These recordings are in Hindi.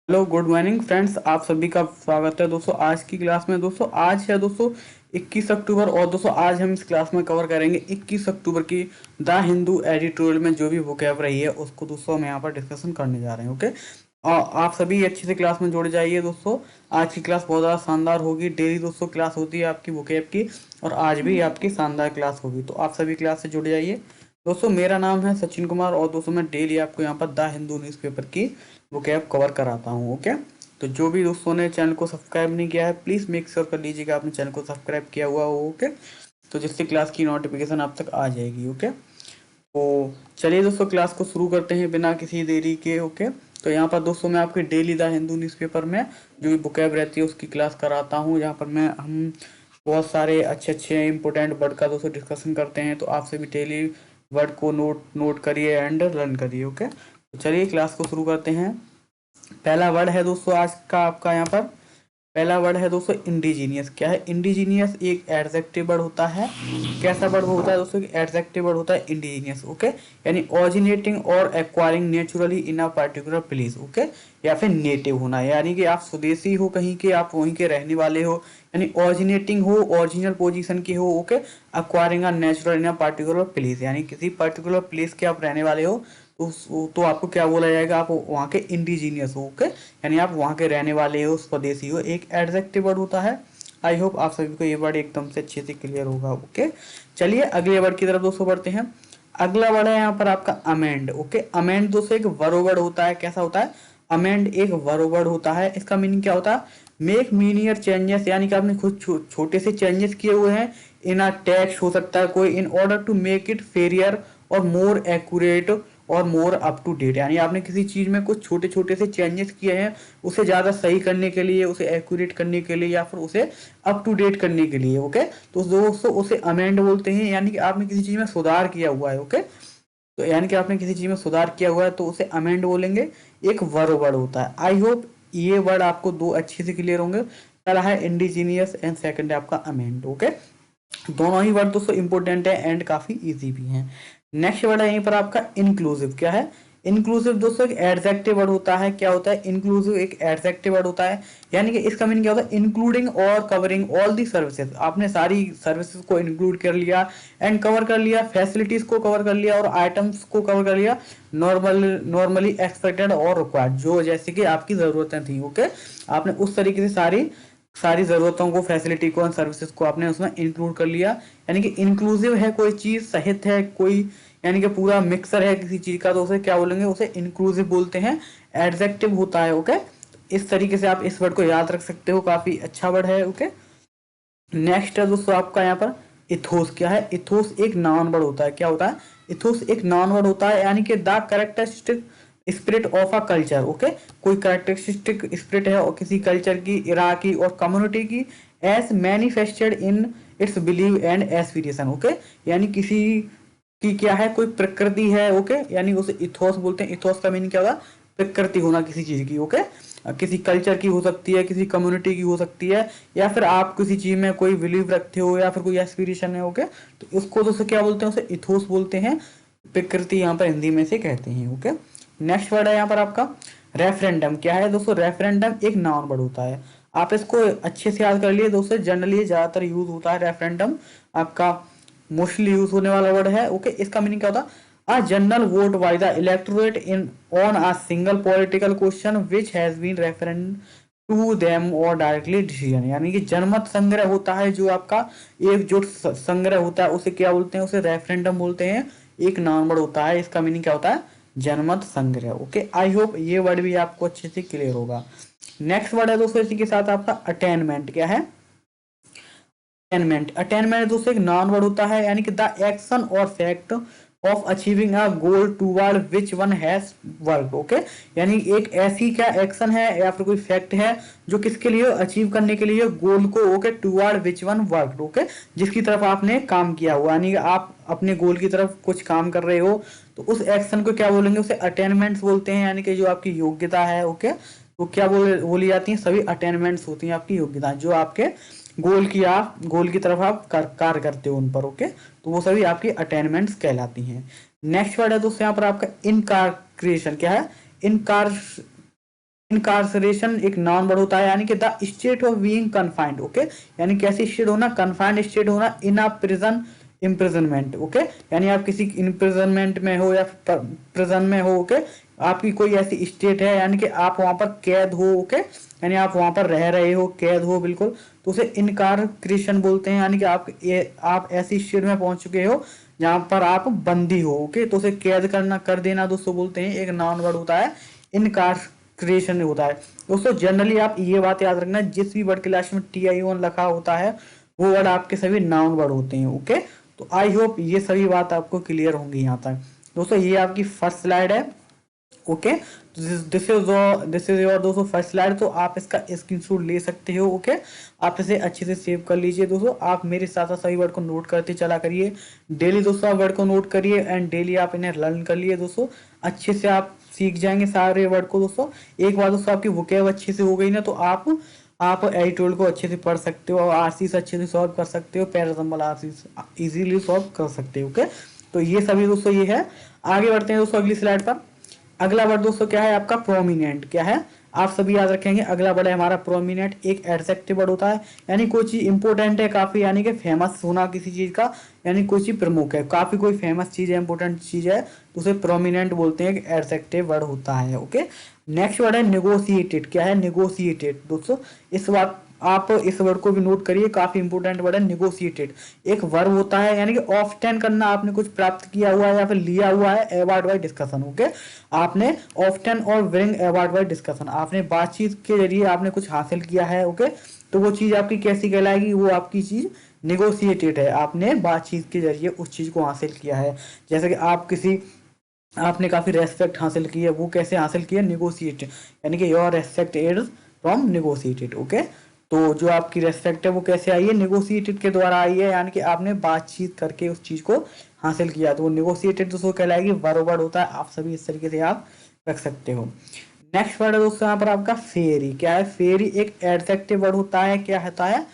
हेलो गुड मॉर्निंग फ्रेंड्स, आप सभी का स्वागत है दोस्तों आज की क्लास में। दोस्तों आज है दोस्तों 21 अक्टूबर और दोस्तों आज हम इस क्लास में कवर करेंगे 21 अक्टूबर की द हिंदू एडिटोरियल में जो भी वोकैब रही है उसको दोस्तों हम यहाँ पर डिस्कशन करने जा रहे हैं। ओके, और आप सभी अच्छे से क्लास में जुड़ जाइए दोस्तों। आज की क्लास बहुत ज़्यादा शानदार होगी। डेली दोस्तों क्लास होती है आपकी वोकैब की और आज भी आपकी शानदार क्लास होगी, तो आप सभी क्लास से जुड़ जाइए। दोस्तों मेरा नाम है सचिन कुमार और दोस्तों मैं डेली आपको यहाँ पर द हिंदू न्यूज़पेपर की वोकैब कवर कराता हूँ। ओके, तो जो भी दोस्तों ने चैनल को सब्सक्राइब नहीं किया है प्लीज़ मेक श्योर कर लीजिएगा आपने चैनल को सब्सक्राइब किया हुआ हो। ओके, तो जिससे क्लास की नोटिफिकेशन आप तक आ जाएगी। ओके, तो चलिए दोस्तों क्लास को शुरू करते हैं बिना किसी देरी के। ओके, तो यहाँ पर दोस्तों मैं आपके डेली द हिंदू न्यूज़पेपर में जो भी बुकैब रहती है उसकी क्लास कराता हूँ, जहाँ पर हम बहुत सारे अच्छे अच्छे इंपॉर्टेंट वर्ड का दोस्तों डिस्कशन करते हैं। तो आप सभी डेली वर्ड को नोट नोट करिए एंड लर्न करिए। ओके, तो चलिए क्लास को शुरू करते हैं। पहला वर्ड है दोस्तों आज का आपका यहाँ पर पहला वर्ड है दोस्तों इंडिजीनियस। क्या है इंडिजीनियस? एक एडजेक्टिव वर्ड होता है। कैसा वर्ड होता है दोस्तों? एडजेक्टिव वर्ड होता है इंडिजीनियस। ओके, यानी ओरिजिनेटिंग और acquiring naturally in a particular place. Okay, या फिर नेटिव होना, यानी कि आप स्वदेशी हो कहीं के, आप वहीं के रहने वाले हो, यानी ओरिजिनेटिंग हो, ओरिजिनल पोजीशन की हो। Okay, acquiring a natural in a particular place, यानी किसी पर्टिकुलर प्लेस के आप रहने वाले हो तो आपको क्या बोला जाएगा? आप वहाँ के इंडिजीनियस हो। ओके, यानी आप वहाँ के रहने वाले हो, स्वदेशी हो। एक एडजेक्टिव वर्ड होता है। आई होप आप सभी को ये वर्ड एकदम से अच्छे से क्लियर होगा। ओके, चलिए अगले वर्ड की तरफ दोस्तों बढ़ते हैं। अगला वर्ड है यहाँ पर आपका अमेंड। ओके, अमेंड दोस्तों एक वर्ब वर्ड होता है। कैसा होता है? अमेंड एक वर्ब वर्ड होता है। इसका मीनिंग क्या होता है? मेक मीनियर चेंजेस, यानी कि आपने खुद छोटे से चेंजेस किए हुए हैं इन अ टेक्स्ट, हो सकता है कोई, in order to make it fairer और मोर एक्यूरेट और मोर अप टू डेट, यानी आपने किसी चीज में कुछ छोटे छोटे से चेंजेस किए हैं उसे ज्यादा सही करने के लिए, उसे एक्यूरेट करने के लिए, या फिर उसे अप टू डेट करने के लिए। ओके, तो दोस्तों उसे अमेंड बोलते हैं, यानी कि आपने किसी चीज में सुधार किया हुआ है। ओके, तो यानी कि आपने किसी चीज में सुधार किया हुआ है तो उसे अमेंड बोलेंगे। एक वर्ब वर्ड होता है। आई होप ये वर्ड आपको दो अच्छे से क्लियर होंगे। पहला है इंडिजीनियस एंड सेकंड है आपका अमेंड। ओके, दोनों ही वर्ड दोस्तों इंपॉर्टेंट है एंड काफी इजी भी हैं। नेक्स्ट वर्ड है यहीं पर आपका इंक्लूसिव। क्या है इंक्लूसिव? दोस्तों एक एडजेक्टिव वर्ड होता है। क्या होता है इंक्लूसिव? एक एडजेक्टिव वर्ड होता है, यानी कि इसका मीनिंग क्या होता है? इंक्लूडिंग और कवरिंग ऑल दी सर्विसेज, आपने सारी सर्विसेज को इंक्लूड कर लिया एंड कवर कर लिया, फैसिलिटीज को कवर कर लिया और आइटम्स को कवर कर लिया, नॉर्मली एक्सपेक्टेड और रिक्वायर्ड, जो जैसे कि आपकी जरूरतें थी। ओके, आपने उस तरीके से सारी सारी ज़रूरतों को, फैसिलिटी को, सर्विसेज को आपने उसमें इंक्लूड कर लिया। यानी कि इंक्लूसिव है कोई चीज़, सहित है कोई, यानी कि पूरा मिक्सर है किसी चीज़ का, तो उसे क्या बोलेंगे? उसे इंक्लूसिव बोलते हैं। एडजेक्टिव होता है। ओके, इस तरीके से आप इस वर्ड को याद रख सकते हो, काफ़ी अच्छा वर्ड है। ओके, नेक्स्ट है दोस्तों आपका यहाँ पर इथोस। क्या है इथोस? एक नाउन वर्ड होता है। क्या होता है? इथोस एक नाउन वर्ड होता है, यानी कि the characteristic spirit of a culture. Okay, कोई कैरेक्टरिस्टिक स्पिरिट है और किसी कल्चर की, इराकी और कम्युनिटी की, as manifested in its believe and aspiration. Okay, यानी किसी की क्या है, कोई प्रकृति है। ओके, यानी उसे इथोस बोलते हैं। इथोस का मीनिंग क्या होगा? प्रकृति होना किसी चीज की। ओके, किसी कल्चर की हो सकती है, किसी कम्युनिटी की हो सकती है, या फिर आप किसी चीज में कोई बिलीव रखते हो या फिर कोई एस्पिरेशन है। ओके, तो उसको दोस्तों क्या बोलते हैं? उसे इथोस बोलते हैं। प्रकृति यहाँ पर हिंदी में से कहते हैं। ओके, नेक्स्ट वर्ड है यहाँ पर आपका रेफरेंडम। क्या है दोस्तों? रेफरेंडम एक नाउन वर्ड होता है। आप इसको अच्छे से याद कर लिए दोस्तों, जनरली ज्यादातर यूज होता है रेफरेंडम, आपका मोस्टली यूज होने वाला वर्ड है। ओके, इसका मीनिंग क्या होता है? A general vote by the electorate in on a single political question which has been referred to them or directly decision, यानी कि जनमत संग्रह होता है, जो आपका एकजुट संग्रह होता है, उसे क्या बोलते हैं? उसे रेफरेंडम बोलते हैं। एक नाउन वर्ड होता है। इसका मीनिंग क्या होता है? जनमत संग्रह। ओके, आई होप ये वर्ड भी आपको अच्छे से क्लियर होगा। नेक्स्ट वर्ड है दोस्तों इसी के साथ आपका अटेनमेंट। क्या है अटेनमेंट दोस्तों एक नॉन वर्ड होता है, यानी कि द एक्शन और fact of achieving a goal toward which one has work. Okay, यानी एक ऐसी क्या एक्शन है या फिर कोई फैक्ट है जो किसके लिए? अचीव करने के लिए गोल को। Okay, toward which one work. Okay, जिसकी तरफ आपने काम किया हुआ, यानी कि आप अपने गोल की तरफ कुछ काम कर रहे हो, तो उस एक्शन को क्या बोलेंगे? उसे अटेनमेंट्स बोलते हैं, यानी कि जो आपकी योग्यता है। ओके, तो क्या बोली जाती है? सभी अटेनमेंट्स होती हैं आपकी योग्यता, जो आपके गोल की तरफ आप कार्य करते हो उन पर। ओके, तो वो सभी आपकी अटेनमेंट्स कहलाती हैं। नेक्स्ट वर्ड है दोस्तों यहाँ पर आपका इनकारक्रेशन। क्या है? इनकार इनकार्सरेशन एक नाउन वर्ड होता है, यानी कि the state of being confined. Okay, यानी कैसी स्टेट होना, कन्फाइंड स्टेट होना इन अ प्रिजन, इम्प्रिजनमेंट। ओके, यानी आप किसी इम्प्रिजनमेंट में हो या प्रिजन में हो। ओके, आपकी कोई ऐसी स्टेट है यानी कि आप वहां पर कैद हो। ओके, यानी आप वहां पर रह रहे हो, कैद हो बिल्कुल, तो उसे इनकार्सरेशन बोलते हैं, यानी कि आप ऐसी स्टेट में पहुंच चुके हो जहां पर आप बंदी हो। ओके, तो उसे कैद करना, कर देना दोस्तों बोलते हैं, एक नाउन वर्ड होता है, इनकार्सरेशन होता है। दोस्तों जनरली आप ये बात याद रखना, जिस भी वर्ड क्लास में TION लिखा होता है वो वर्ड आपके सभी नाउन वर्ड होते हैं। ओके, तो आई होप ये सभी बात आपको क्लियर होंगी यहाँ तक। दोस्तों ये आपकी फर्स्ट स्लाइड है। ओके, दिस इज योर दोस्तों फर्स्ट स्लाइड, तो आप इसका स्क्रीनशॉट ले सकते हो। ओके, आप इसे अच्छे से सेव कर लीजिए। दोस्तों आप मेरे साथ साथ सभी वर्ड को नोट करते चला करिए, डेली दोस्तों आप वर्ड को नोट करिए एंड डेली आप इन्हें लर्न कर लिए दोस्तों, अच्छे से आप सीख जाएंगे सारे वर्ड को। दोस्तों एक बार दोस्तों आपकी वोकैब अच्छे से हो गई ना, तो आप एडिटोरियल को अच्छे से पढ़ सकते हो, आरसीस अच्छे से सॉल्व कर सकते हो, पैराजम्बल आरसीस इजीली सॉल्व कर सकते हो। ओके, तो ये सभी दोस्तों ये है। आगे बढ़ते हैं दोस्तों अगली स्लाइड पर। अगला वर्ड दोस्तों क्या है आपका, प्रोमिनेंट। क्या है, आप सभी याद रखेंगे, अगला वर्ड है हमारा प्रोमिनेंट। एक एडजेक्टिव वर्ड होता है, यानी कोई चीज इंपॉर्टेंट है काफी, यानी कि फेमस होना किसी चीज का, यानी कोई चीज प्रमुख है काफी, कोई फेमस चीज है, इंपॉर्टेंट चीज है, तो उसे प्रोमिनेंट बोलते हैं, एक एडजेक्टिव वर्ड होता है। ओके, नेक्स्ट वर्ड है निगोशिएटेड। क्या है, निगोशिएटेड। दोस्तों इस बात आप इस वर्ड को भी नोट करिए, काफी इंपॉर्टेंट वर्ड है निगोशिएटेड। एक वर्ब होता है, यानी कि ऑफ्टन करना, आपने कुछ प्राप्त किया हुआ है या फिर लिया हुआ है, अवार्ड बाय डिस्कशन। ओके, आपने ऑफ्टन और विनिंग अवार्ड बाय डिस्कशन, आपने बातचीत के जरिए आपने कुछ हासिल किया है। ओके, तो वो चीज आपकी कैसी कहलाएगी, वो आपकी चीज निगोशिएटेड है, आपने बातचीत के जरिए उस चीज को हासिल किया है। जैसे कि आपने काफी रेस्पेक्ट हासिल की है, वो कैसे हासिल किया, निगोशिएट, यानी कि your respect is from negotiated. Okay, तो जो आपकी रेस्पेक्ट है वो कैसे आई है, नेगोशिएटेड के द्वारा आई है, यानी कि आपने बातचीत करके उस चीज को हासिल किया, तो वो नेगोशिएटेड दोस्तों कहलाएगी, वर्ब वर्ड होता है। आप सभी इस तरीके से आप रख सकते हो। नेक्स्ट वर्ड है दोस्तों यहाँ पर आपका फेरी। क्या है, फेरी एक एडजेक्टिव वर्ड होता है। क्या होता है,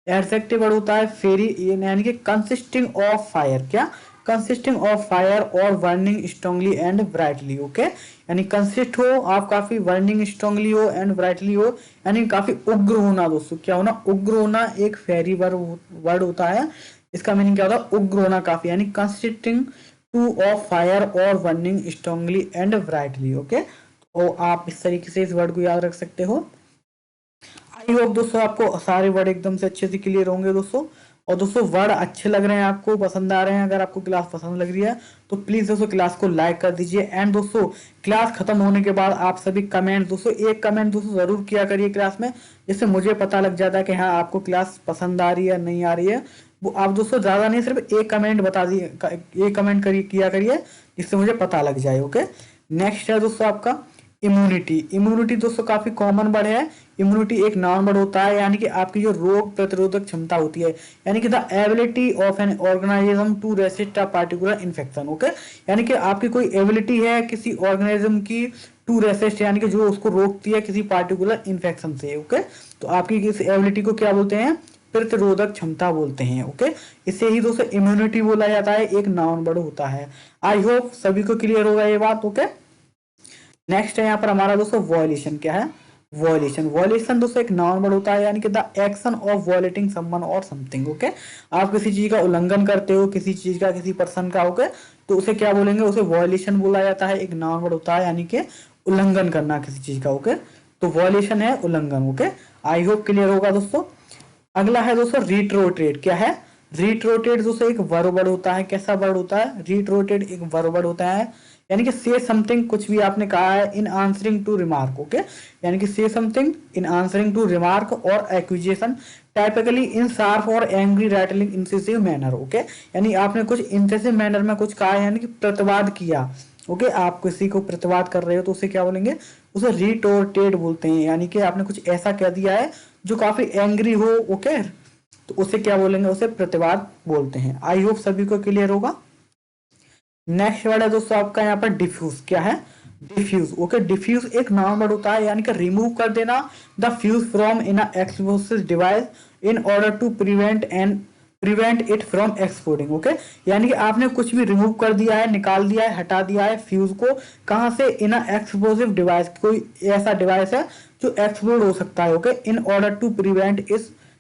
एडजेक्टिव वर्ड होता है फेरी, यानी कि कंसिस्टिंग ऑफ फायर। क्या, कंसिस्टिंग ऑफ फायर और burning strongly and brightly. Okay, यानी कंसिस्ट हो आप काफी, बर्निंग स्ट्रांगली हो एंड ब्राइटली हो, यानी काफी उग्र होना। दोस्तों क्या होना, उग्र होना, एक फेरी वर्ड होता है। इसका मीनिंग क्या होता है, उग्र होना काफी, यानी कंसिस्टिंग टू ऑफ फायर और burning strongly and brightly. Okay, तो आप इस तरीके से इस वर्ड को याद रख सकते हो। आई होप दोस्तों आपको सारे वर्ड एकदम से अच्छे से क्लियर होंगे दोस्तों। और दोस्तों वर्ड अच्छे लग रहे हैं आपको, पसंद आ रहे हैं, अगर आपको क्लास पसंद लग रही है तो प्लीज दोस्तों क्लास को लाइक कर दीजिए। एंड दोस्तों क्लास खत्म होने के बाद आप सभी कमेंट, दोस्तों एक कमेंट दोस्तों जरूर किया करिए क्लास में, जिससे मुझे पता लग जाता है कि हाँ आपको क्लास पसंद आ रही है नहीं आ रही है। वो आप दोस्तों ज्यादा नहीं, सिर्फ एक कमेंट बता दिए, एक कमेंट करिए, किया करिए, जिससे मुझे पता लग जाए। ओके, नेक्स्ट है दोस्तों आपका इम्यूनिटी। इम्यूनिटी दोस्तों काफी कॉमन वर्ड है। इम्यूनिटी एक नाउन वर्ड होता है, यानी कि आपकी जो रोग प्रतिरोधक क्षमता होती है, यानी कि the ability of an organism to resist a particular infection. Okay, यानी कि आपकी कोई एबिलिटी है किसी ऑर्गेनिज्म की टू रेसिस्ट, यानी कि जो उसको रोकती है किसी पार्टिकुलर इन्फेक्शन से। ओके, तो आपकी इस एबिलिटी को क्या बोलते हैं, प्रतिरोधक क्षमता बोलते हैं। ओके, इसे ही दोस्तों इम्यूनिटी बोला जाता है, एक नाउन वर्ड होता है। आई होप सभी को क्लियर होगा ये बात। ओके, नेक्स्ट है यहाँ पर हमारा दोस्तों वॉयलेशन। क्या है, वॉयलेशन। वॉयलेशन दोस्तों एक नाउन वर्ड होता है, यानी कि the action of violating someone और समथिंग। ओके, आप किसी चीज का उल्लंघन करते हो, किसी चीज का, किसी पर्सन का। ओके, तो उसे क्या बोलेंगे, उसे वॉयलेशन बोला जाता है, एक नाउन वर्ड होता है, यानी कि उल्लंघन करना किसी चीज का। ओके, तो वॉयलेशन है उल्लंघन। ओके, आई होप क्लियर होगा दोस्तों। अगला है दोस्तों रिट्रोटेड। क्या है, रिट्रोटेड दोस्तों एक वर्ब वर्ड होता है। कैसा वर्ड होता है, रिट्रोटेड एक वर्ब वर्ड होता है, यानी कि से समथिंग, कुछ भी आपने कहा है, in answering to remark. Okay, यानी कि say something in answering to remark और एक्यूजेशन, टाइपिकली इन शार्प और angry rattling incisive manner. Okay, यानी आपने कुछ इंसेसिव मैनर में कुछ कहा है, यानी कि प्रतिवाद किया। ओके, आप किसी को प्रतिवाद कर रहे हो तो उसे क्या बोलेंगे, उसे रिटोर्टेड बोलते हैं, यानी कि आपने कुछ ऐसा कह दिया है जो काफी एंग्री हो। ओके, तो उसे क्या बोलेंगे, उसे प्रतिवाद बोलते हैं। आई होप सभी को क्लियर होगा। नेक्स्ट वर्ड है दोस्तों आपका यहाँ पर डिफ्यूज। क्या है, डिफ्यूज। ओके, डिफ्यूज एक नाउन वर्ड होता है, यानी कि रिमूव कर देना the fuse from in explosive device in order to prevent an prevent it from exploding. Okay, यानी कि आपने कुछ भी रिमूव कर दिया है, निकाल दिया है, हटा दिया है फ्यूज को, कहाँ से? इन एक्सप्लोसिव डिवाइस, कोई ऐसा डिवाइस है जो एक्सप्लोड हो सकता है। Okay, in order to prevent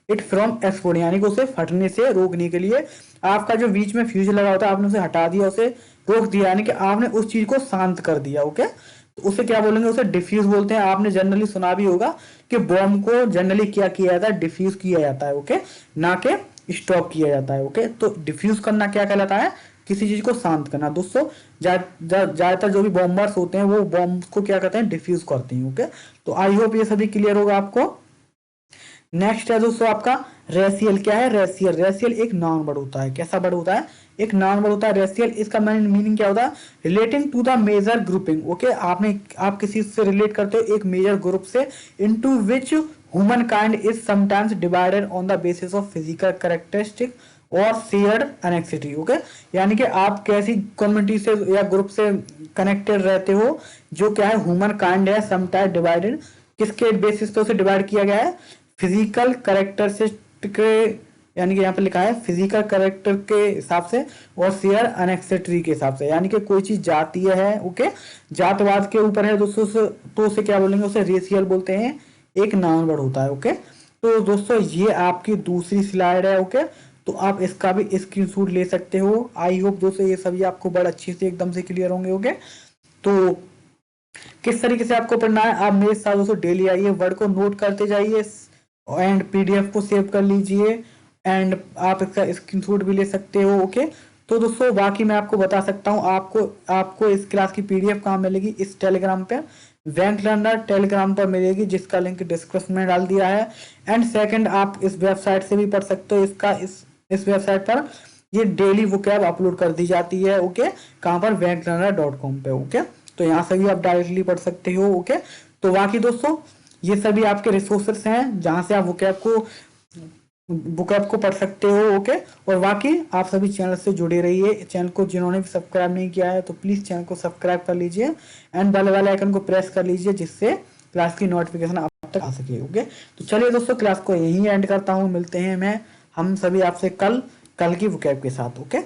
it from exploding, यानी कि उसे फटने से रोकने के लिए आपका जो बीच में फ्यूज लगा होता है आपने उसे हटा दिया, उसे रोक दिया, यानी कि आपने उस चीज को शांत कर दिया। ओके, तो उसे क्या बोलेंगे? उसे डिफ्यूज बोलते हैं। आपने जनरली सुना भी होगा कि बॉम्ब को जनरली क्या किया जाता है? डिफ्यूज किया जाता है। ओके, ना कि स्टॉप किया जाता है। ओके, तो डिफ्यूज करना क्या कहलाता है? किसी चीज को शांत करना। दोस्तों ज्यादातर जो भी बॉम्बर्स होते हैं वो बॉम्ब को क्या कहते हैं? डिफ्यूज करते हैं। ओके, तो आई होप ये सभी क्लियर होगा आपको। नेक्स्ट है दोस्तों आपका रेशियल। क्या है? रेशियल। रेशियल एक नाउन वर्ड होता है। कैसा वर्ड होता है? एक नाउन वर्ड होता है रेशियल। इसका मीनिंग क्या होता है? Relating to the major grouping. Okay, आप किसी से रिलेट करते हो एक मेजर ग्रुप से, into which human kind is sometimes divided on the basis of physical characteristic और शेयर्ड एनेक्सिटी। ओके, यानी कि आप कैसी कम्युनिटी से या ग्रुप से कनेक्टेड रहते हो, जो क्या है? ह्यूमन काइंड है, समटाइम डिवाइडेड, किसके बेसिस पे उसे डिवाइड किया गया है? फिजिकल कैरेक्टरिस्टिक के, यानी कि यहाँ पे लिखा है फिजिकल कैरेक्टर के हिसाब से और शेयर एनेक्सेटरी के हिसाब से, यानी कि कोई चीज जातीय है। ओके, जातवाद के ऊपर है दोस्तों, तो उसे क्या बोलेंगे? उसे रेशियल बोलते हैं। एक नाउन वर्ड होता है। ओके, तो दोस्तों ये आपकी दूसरी स्लाइड है। ओके, तो आप इसका भी स्क्रीनशॉट ले सकते हो। आई होप दोस्तों ये सभी आपको बड़ा अच्छे से एकदम से क्लियर होंगे। ओके, तो किस तरीके से आपको पढ़ना है? आप मेरे साथ दोस्तों डेली आइए, वर्ड को नोट करते जाइए एंड पीडीएफ को सेव कर लीजिए एंड आप इसका स्क्रीनशॉट भी ले सकते हो। ओके, तो दोस्तों बाकी मैं आपको बता सकता हूँ, आपको इस क्लास की पीडीएफ कहाँ मिलेगी? इस टेलीग्राम पे, बैंक लर्नर टेलीग्राम पर मिलेगी, जिसका लिंक डिस्क्रिप्शन में डाल दिया है। एंड सेकंड, आप इस वेबसाइट से भी पढ़ सकते हो। इस वेबसाइट पर ये डेली वोकैब अपलोड कर दी जाती है। ओके, कहाँ पर? banklearner.com पे। ओके, तो यहाँ से भी आप डायरेक्टली पढ़ सकते हो। ओके, तो बाकी दोस्तों ये सभी आपके रिसोर्सेस हैं जहाँ से आप वोकैब को पढ़ सकते हो। ओके, और बाकी आप सभी चैनल से जुड़े रहिए। चैनल को जिन्होंने भी सब्सक्राइब नहीं किया है तो प्लीज़ चैनल को सब्सक्राइब कर लीजिए एंड बेल वाले आइकन को प्रेस कर लीजिए, जिससे क्लास की नोटिफिकेशन आप तक आ सके। ओके, तो चलिए दोस्तों क्लास को यहीं एंड करता हूँ। मिलते हैं हम सभी आपसे कल की वोकैब के साथ। ओके।